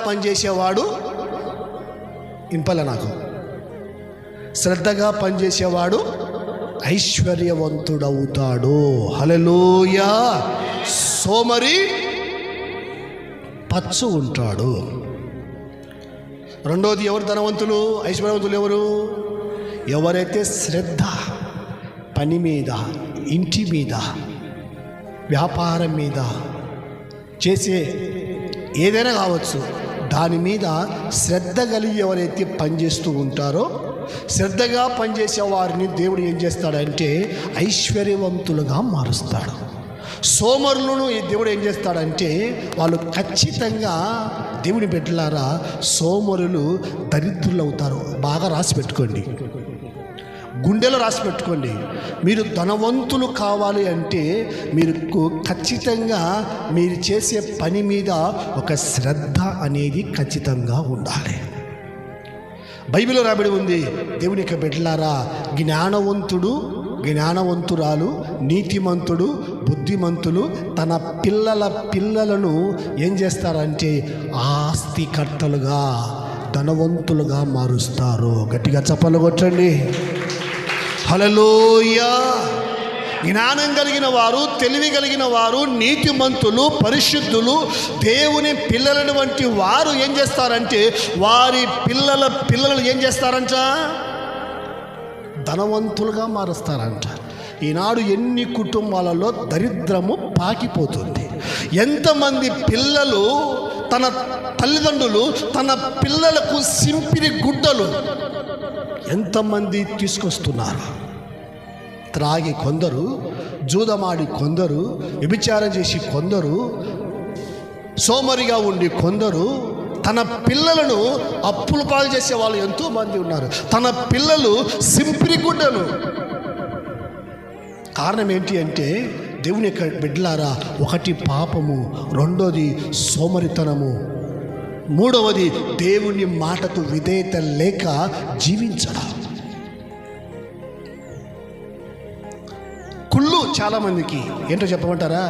పనిచేసేవాడు ఇంపల నాకు శ్రద్ధగా పనిచేసేవాడు ఐశ్వర్యవంతుడవుతాడు. హల్లెలూయా. సోమరి పచ్చు ఉంటాడు. రెండోది ఎవరు ధనవంతులు ఐశ్వర్యవంతులు ఎవరు? ఎవరైతే శ్రద్ధ పని మీద, ఇంటి మీద, వ్యాపారం మీద, చేసే ఏదైనా కావచ్చు, దాని మీద శ్రద్ధ కలిగి ఎవరైతే పనిచేస్తూ ఉంటారో, శ్రద్ధగా పనిచేసే వారిని దేవుడు ఏం చేస్తాడంటే ఐశ్వర్యవంతులుగా మారుస్తాడు. సోమరులను దేవుడు ఏం చేస్తాడంటే వాళ్ళు ఖచ్చితంగా దేవుని బిడ్డలారా సోమరులు దరిద్రులు అవుతారు. బాగా రాసి పెట్టుకోండి, గుండెలో రాసి పెట్టుకోండి. మీరు ధనవంతులు కావాలి అంటే మీరు ఖచ్చితంగా మీరు చేసే పని మీద ఒక శ్రద్ధ అనేది ఖచ్చితంగా ఉండాలి. బైబిల్లో రాబడి ఉంది, దేవుని యొక్క బిడ్డలారా జ్ఞానవంతుడు, జ్ఞానవంతురాలు, నీతిమంతుడు, బుద్ధిమంతులు తన పిల్లలను ఏం చేస్తారంటే ఆస్తికర్తలుగా, ధనవంతులుగా మారుస్తారు. గట్టిగా చప్పలు కొట్టండి. హల్లెలూయా. జ్ఞానం కలిగిన వారు, తెలివి కలిగిన వారు, నీతిమంతులు, పరిశుద్ధులు, దేవుని పిల్లలని వంటి వారు ఏం చేస్తారంటే వారి పిల్లలు ఏం చేస్తారంట? ధనవంతులుగా మారుస్తారంట. ఈనాడు ఎన్ని కుటుంబాలలో దరిద్రము పాకిపోతుంది. ఎంతమంది పిల్లలు తన తల్లిదండ్రులు తన పిల్లలకు సింపిరి గుడ్డలు ఎంతమంది తీసుకొస్తున్నారు. త్రాగి కొందరు, జూదమాడి కొందరు, వ్యభిచారం చేసి కొందరు, సోమరిగా ఉండి కొందరు, తన పిల్లలను అప్పులు పాలు చేసే వాళ్ళు ఎంతోమంది ఉన్నారు. తన పిల్లలు సింపిరి గుడ్డలు. కారణం ఏంటి అంటే దేవుని యొక్క బిడ్డలారా, ఒకటి పాపము, రెండోది సోమరితనము, మూడవది దేవుని మాటకు విధేయత లేక జీవించడం. కుళ్ళు చాలామందికి ఏంటో చెప్పమంటారా?